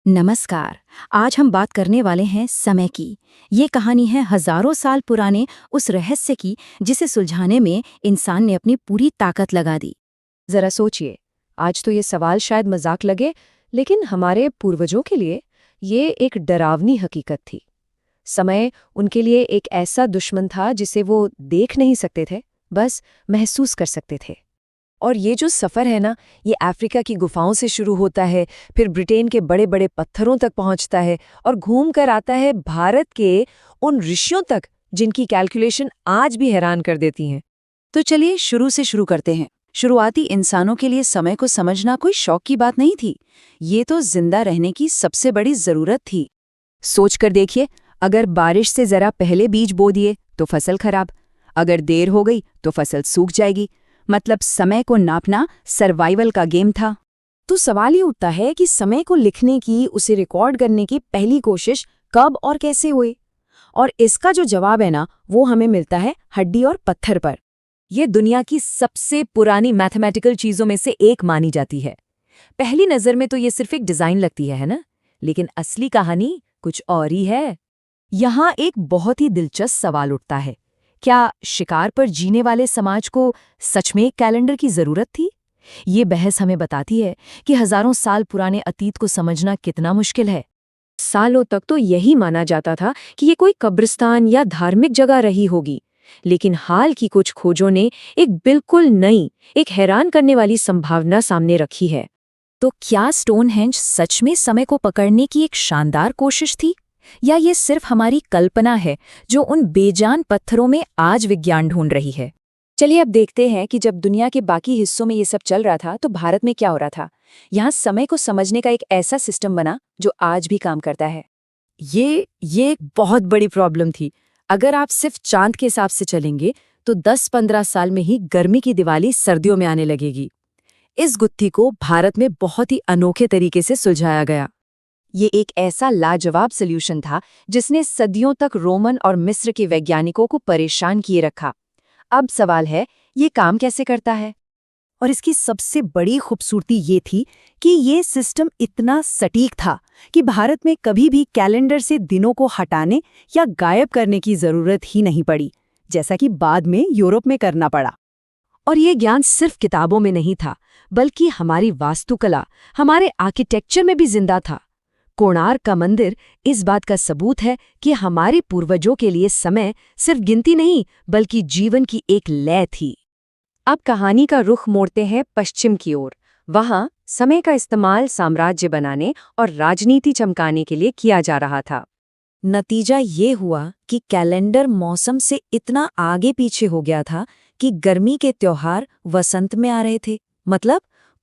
नमस्कार। आज हम बात करने वाले हैं समय की। ये कहानी है हजारों साल पुराने उस रहस्य की जिसे सुलझाने में इंसान ने अपनी पूरी ताकत लगा दी। जरा सोचिए, आज तो ये सवाल शायद मजाक लगे, लेकिन हमारे पूर्वजों के लिए ये एक डरावनी हकीकत थी। समय उनके लिए एक ऐसा दुश्मन था जिसे वो देख नहीं सकते थे, बस महसूस कर सकते थे। और ये जो सफ़र है ना, ये अफ्रीका की गुफाओं से शुरू होता है, फिर ब्रिटेन के बड़े बड़े पत्थरों तक पहुंचता है और घूम कर आता है भारत के उन ऋषियों तक जिनकी कैलकुलेशन आज भी हैरान कर देती हैं। तो चलिए शुरू से शुरू करते हैं। शुरुआती इंसानों के लिए समय को समझना कोई शौक की बात नहीं थी। ये तो जिंदा रहने की सबसे बड़ी जरूरत थी। सोच कर देखिए, अगर बारिश से जरा पहले बीज बो दिए तो फसल खराब, अगर देर हो गई तो फसल सूख जाएगी। मतलब समय को नापना सर्वाइवल का गेम था। तो सवाल ये उठता है कि समय को लिखने की, उसे रिकॉर्ड करने की पहली कोशिश कब और कैसे हुई? और इसका जो जवाब है ना, वो हमें मिलता है हड्डी और पत्थर पर। यह दुनिया की सबसे पुरानी मैथमेटिकल चीजों में से एक मानी जाती है। पहली नजर में तो ये सिर्फ एक डिजाइन लगती है ना, लेकिन असली कहानी कुछ और ही है। यहाँ एक बहुत ही दिलचस्प सवाल उठता है, क्या शिकार पर जीने वाले समाज को सच में एक कैलेंडर की जरूरत थी? ये बहस हमें बताती है कि हजारों साल पुराने अतीत को समझना कितना मुश्किल है। सालों तक तो यही माना जाता था कि ये कोई कब्रिस्तान या धार्मिक जगह रही होगी, लेकिन हाल की कुछ खोजों ने एक बिल्कुल नई, एक हैरान करने वाली संभावना सामने रखी है। तो क्या स्टोनहेंज सच में समय को पकड़ने की एक शानदार कोशिश थी, या ये सिर्फ हमारी कल्पना है जो उन बेजान पत्थरों में आज विज्ञान ढूंढ रही है? चलिए अब देखते हैं कि जब दुनिया के बाकी हिस्सों में ये सब चल रहा था तो भारत में क्या हो रहा था। यहाँ समय को समझने का एक ऐसा सिस्टम बना जो आज भी काम करता है। ये एक बहुत बड़ी प्रॉब्लम थी। अगर आप सिर्फ चांद के हिसाब से चलेंगे तो 10-15 साल में ही गर्मी की दिवाली सर्दियों में आने लगेगी। इस गुत्थी को भारत में बहुत ही अनोखे तरीके से सुलझाया गया। ये एक ऐसा लाजवाब सॉल्यूशन था जिसने सदियों तक रोमन और मिस्र के वैज्ञानिकों को परेशान किए रखा। अब सवाल है, ये काम कैसे करता है? और इसकी सबसे बड़ी खूबसूरती ये थी कि ये सिस्टम इतना सटीक था कि भारत में कभी भी कैलेंडर से दिनों को हटाने या गायब करने की जरूरत ही नहीं पड़ी, जैसा कि बाद में यूरोप में करना पड़ा। और ये ज्ञान सिर्फ किताबों में नहीं था, बल्कि हमारी वास्तुकला, हमारे आर्किटेक्चर में भी जिंदा था। कोणार्क का मंदिर इस बात का सबूत है कि हमारे पूर्वजों के लिए समय सिर्फ गिनती नहीं, बल्कि जीवन की एक लय थी। अब कहानी का रुख मोड़ते हैं पश्चिम की ओर। वहां समय का इस्तेमाल साम्राज्य बनाने और राजनीति चमकाने के लिए किया जा रहा था। नतीजा ये हुआ कि कैलेंडर मौसम से इतना आगे पीछे हो गया था कि गर्मी के त्योहार वसंत में आ रहे थे। मतलब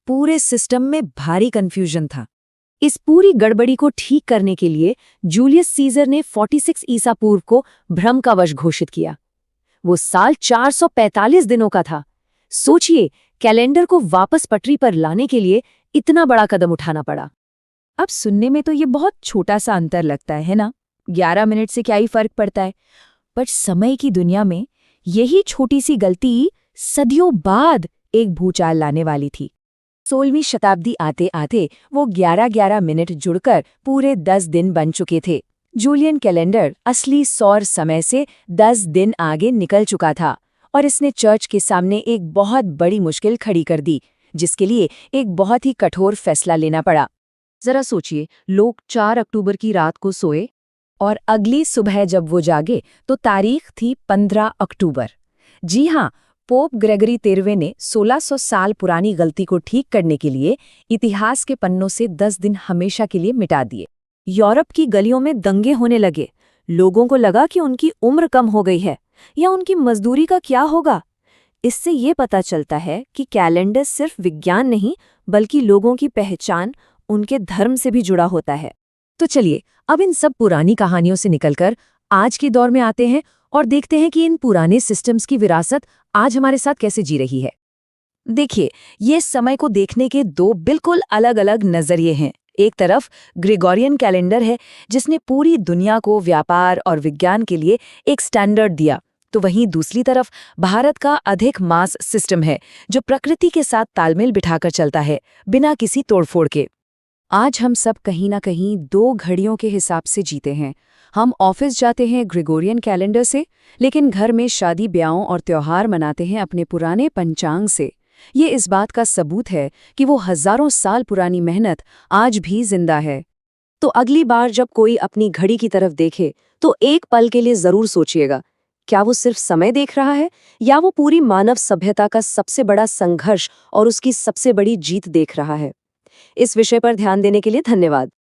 पूरे सिस्टम में भारी कंफ्यूजन था। इस पूरी गड़बड़ी को ठीक करने के लिए जूलियस सीजर ने 46 ईसा पूर्व को भ्रम का वर्ष घोषित किया। वो साल 445 दिनों का था। सोचिए, कैलेंडर को वापस पटरी पर लाने के लिए इतना बड़ा कदम उठाना पड़ा। अब सुनने में तो ये बहुत छोटा सा अंतर लगता है ना, 11 मिनट से क्या ही फर्क पड़ता है। पर समय की दुनिया में यही छोटी सी गलती सदियों बाद एक भूचाल लाने वाली थी। 16वीं शताब्दी आते आते वो 11-11 मिनट जुड़कर पूरे 10 दिन बन चुके थे। जूलियन कैलेंडर असली सौर समय से 10 दिन आगे निकल चुका था और इसने चर्च के सामने एक बहुत बड़ी मुश्किल खड़ी कर दी, जिसके लिए एक बहुत ही कठोर फैसला लेना पड़ा। जरा सोचिए, लोग 4 अक्टूबर की रात को सोए और अगली सुबह जब वो जागे तो तारीख थी 15 अक्टूबर। जी हाँ, पोप ग्रेगरी 13वें ने 1600 साल पुरानी गलती को ठीक करने के लिए इतिहास के पन्नों से 10 दिन हमेशा के लिए मिटा दिए। यूरोप की गलियों में दंगे होने लगे। लोगों को लगा कि उनकी उम्र कम हो गई है या उनकी मजदूरी का क्या होगा। इससे ये पता चलता है कि कैलेंडर सिर्फ विज्ञान नहीं, बल्कि लोगों की पहचान, उनके धर्म से भी जुड़ा होता है। तो चलिए अब इन सब पुरानी कहानियों से निकलकर आज के दौर में आते हैं और देखते हैं कि इन पुराने सिस्टम्स की विरासत आज हमारे साथ कैसे जी रही है। देखिए, ये समय को देखने के दो बिल्कुल अलग अलग नजरिए हैं। एक तरफ ग्रेगोरियन कैलेंडर है, जिसने पूरी दुनिया को व्यापार और विज्ञान के लिए एक स्टैंडर्ड दिया, तो वहीं दूसरी तरफ भारत का अधिक मास सिस्टम है, जो प्रकृति के साथ तालमेल बिठाकर चलता है, बिना किसी तोड़फोड़ के। आज हम सब कहीं ना कहीं 2 घड़ियों के हिसाब से जीते हैं। हम ऑफिस जाते हैं ग्रेगोरियन कैलेंडर से, लेकिन घर में शादी ब्याहों और त्योहार मनाते हैं अपने पुराने पंचांग से। ये इस बात का सबूत है कि वो हजारों साल पुरानी मेहनत आज भी जिंदा है। तो अगली बार जब कोई अपनी घड़ी की तरफ देखे तो एक पल के लिए जरूर सोचिएगा, क्या वो सिर्फ समय देख रहा है या वो पूरी मानव सभ्यता का सबसे बड़ा संघर्ष और उसकी सबसे बड़ी जीत देख रहा है। इस विषय पर ध्यान देने के लिए धन्यवाद।